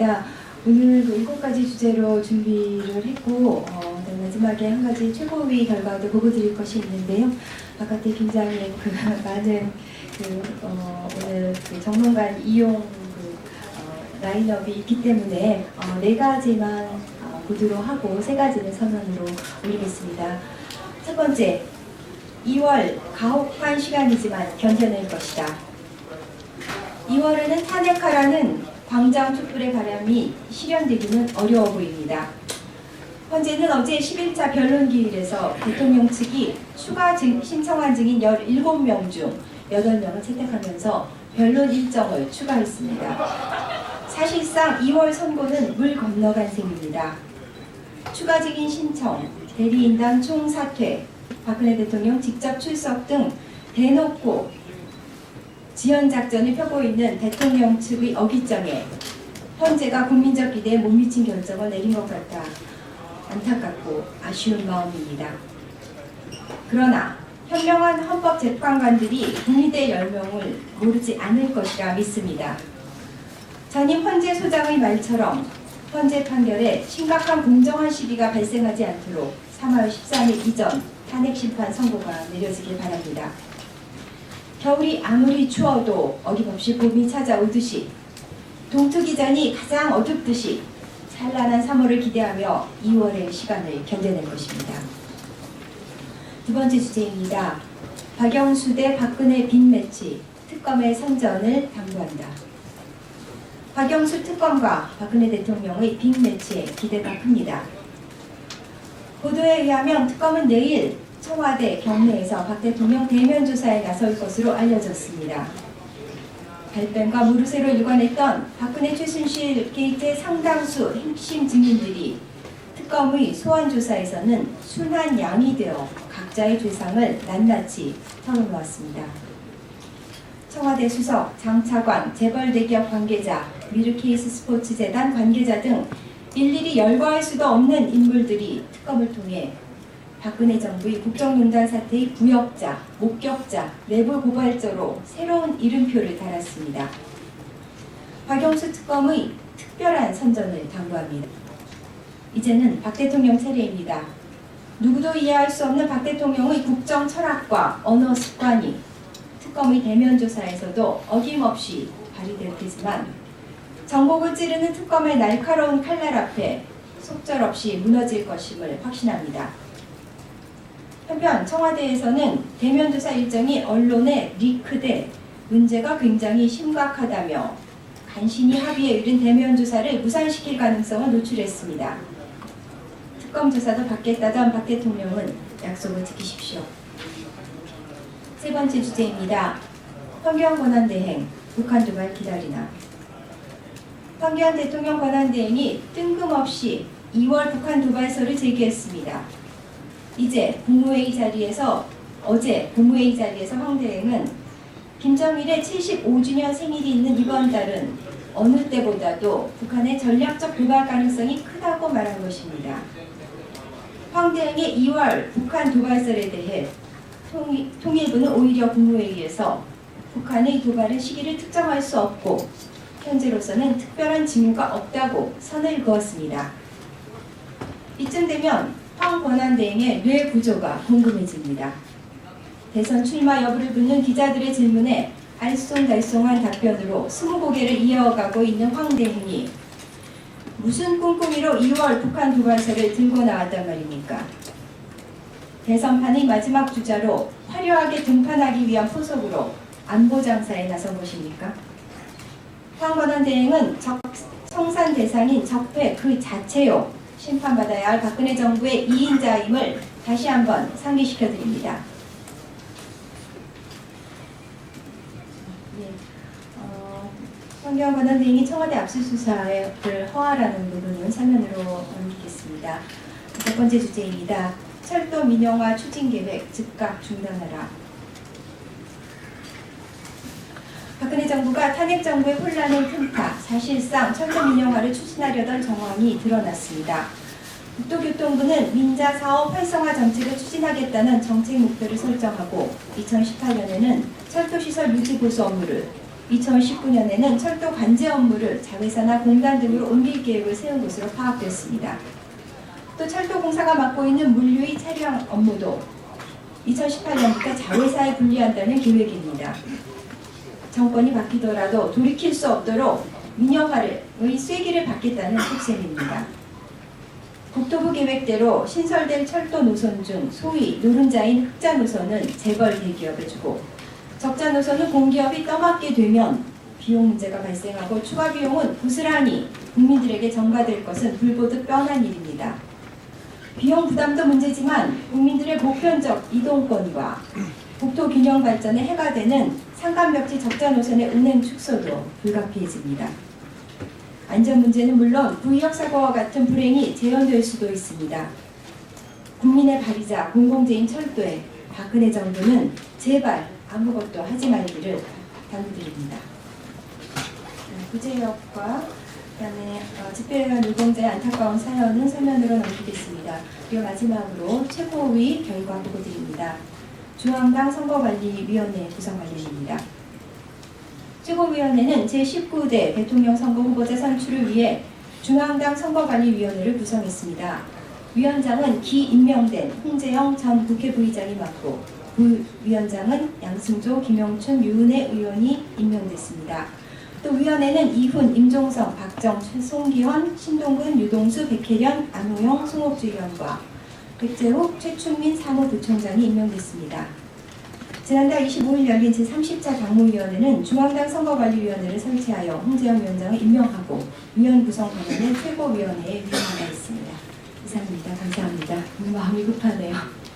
수고하셨습니다. 오늘 그 7가지 주제로 준비를 했고 마지막에 한 가지 최고위 결과도 보고 드릴 것이 있는데요. 바깥에 굉장히 그 많은 오늘 그 정문관 이용 라인업이 있기 때문에 4가지만 보도록 하고 3가지는 선언으로 올리겠습니다. 첫 번째, 2월 가혹한 시간이지만 견뎌낼 것이다. 2월에는 탄핵하라는 광장 촛불의 바람이 실현되기는 어려워 보입니다. 헌재는 어제 11차 변론기일에서 대통령 측이 추가 신청한 증인 17명 중 8명을 채택하면서 변론 일정을 추가했습니다. 사실상 2월 선고는 물 건너간 셈입니다. 추가 증인 신청, 대리인단 총사퇴, 박근혜 대통령 직접 출석 등 대놓고 지연작전을 펴고 있는 대통령 측의 어깃장에 헌재가 국민적 기대에 못 미친 결정을 내린 것 같아 안타깝고 아쉬운 마음입니다. 그러나 현명한 헌법재판관들이 국민의 열명을 모르지 않을 것이라 믿습니다. 전임 헌재 소장의 말처럼 헌재 판결에 심각한 공정한 시비가 발생하지 않도록 3월 13일 이전 탄핵심판 선고가 내려지길 바랍니다. 겨울이 아무리 추워도 어김없이 봄이 찾아오듯이 동투기전이 가장 어둡듯이 찬란한 3월을 기대하며 2월의 시간을 견뎌낼 것입니다. 두 번째 주제입니다. 박영수 대 박근혜 빅매치, 특검의 선전을 당부한다. 박영수 특검과 박근혜 대통령의 빅매치에 기대가 큽니다. 보도에 의하면 특검은 내일 청와대 경내에서 박 대통령 대면 조사에 나설 것으로 알려졌습니다. 발뺌과 무르세로 일관했던 박근혜 최순실 게이트의 상당수 핵심 증인들이 특검의 소환 조사에서는 순한 양이 되어 각자의 죄상을 낱낱이 털어놓았습니다. 청와대 수석, 장차관, 재벌 대기업 관계자, 미르케이스 스포츠재단 관계자 등 일일이 열거할 수도 없는 인물들이 특검을 통해 박근혜 정부의 국정농단 사태의 부역자, 목격자, 내부 고발자로 새로운 이름표를 달았습니다. 박영수 특검의 특별한 선전을 당부합니다. 이제는 박 대통령 차례입니다. 누구도 이해할 수 없는 박 대통령의 국정 철학과 언어 습관이 특검의 대면 조사에서도 어김없이 발휘될 테지만 전국을 찌르는 특검의 날카로운 칼날 앞에 속절없이 무너질 것임을 확신합니다. 한편 청와대에서는 대면 조사 일정이 언론에 리크돼 문제가 굉장히 심각하다며 간신히 합의에 이른 대면 조사를 무산시킬 가능성을 노출했습니다. 특검 조사도 받겠다던 박 대통령은 약속을 지키십시오. 세 번째 주제입니다. 황교안 권한대행, 북한 도발 기다리나. 황교안 대통령 권한대행이 뜬금없이 2월 북한 도발설을 제기했습니다. 어제 국무회의 자리에서 황 대행은 김정일의 75주년 생일이 있는 이번 달은 어느 때보다도 북한의 전략적 도발 가능성이 크다고 말한 것입니다. 황 대행의 2월 북한 도발설에 대해 통일부는 오히려 국무회의에서 북한의 도발의 시기를 특정할 수 없고 현재로서는 특별한 징후가 없다고 선을 그었습니다. 이쯤 되면 황 권한대행의 뇌 구조가 궁금해집니다. 대선 출마 여부를 묻는 기자들의 질문에 알쏭달쏭한 답변으로 스무고개를 이어가고 있는 황 대행이 무슨 꿍꿍이로 2월 북한 도발설을 들고 나왔단 말입니까? 대선판의 마지막 주자로 화려하게 등판하기 위한 포석으로 안보 장사에 나선 것입니까? 황 권한대행은 청산 대상인 적폐 그 자체요. 심판받아야 할 박근혜 정부의 2인자임을 다시 한번 상기시켜드립니다. 황교안 권한대행이 청와대 압수수색을 허하라는 부분은 사면으로 넘기겠습니다. 첫 번째 주제입니다. 철도 민영화 추진 계획 즉각 중단하라. 박근혜 정부가 탄핵 정부의 혼란을 틈타 사실상 철도 민영화를 추진하려던 정황이 드러났습니다. 국토교통부는 민자 사업 활성화 정책을 추진하겠다는 정책 목표를 설정하고 2018년에는 철도시설 유지 보수 업무를 2019년에는 철도 관제 업무를 자회사나 공단 등으로 옮길 계획을 세운 것으로 파악됐습니다. 또 철도공사가 맡고 있는 물류의 차량 업무도 2018년부터 자회사에 분리한다는 계획입니다. 정권이 바뀌더라도 돌이킬 수 없도록 민영화의 쐐기를 받겠다는 속셈입니다. 국토부 계획대로 신설될 철도 노선 중 소위 노른자인 흑자 노선은 재벌 대기업에 주고 적자 노선은 공기업이 떠맡게 되면 비용 문제가 발생하고 추가 비용은 고스란히 국민들에게 전가될 것은 불보듯 뻔한 일입니다. 비용 부담도 문제지만 국민들의 보편적 이동권과 국토 균형 발전에 해가 되는 상간벽지 적자 노선의 운행 축소도 불가피해집니다. 안전 문제는 물론 구의역 사고와 같은 불행이 재현될 수도 있습니다. 국민의 발이자 공공재인 철도에 박근혜 정부는 제발 아무것도 하지 말기를 당부드립니다. 구제역과 그다음에 집회관 노동자의 안타까운 사연은 서면으로 넘기겠습니다. 그리고 마지막으로 최고위 결과 보고드립니다. 중앙당 선거관리위원회 구성 관련입니다. 최고위원회는 제19대 대통령 선거 후보자 선출을 위해 중앙당 선거관리위원회를 구성했습니다. 위원장은 기임명된 홍재영 전 국회 부의장이 맡고 부위원장은 양승조, 김영춘, 유은혜 의원이 임명됐습니다. 또 위원회는 이훈, 임종성, 박정, 송기현, 신동근, 유동수, 백혜련, 안호영, 송옥주 의원과 백재욱, 최충민 사무부총장이 임명됐습니다. 지난달 25일 열린 제30차 당무위원회는 중앙당 선거관리위원회를 설치하여 홍재영 위원장을 임명하고 위원 구성 관련은 최고위원회에 위원회가 있습니다. 이상입니다. 감사합니다. 마음이 급하네요.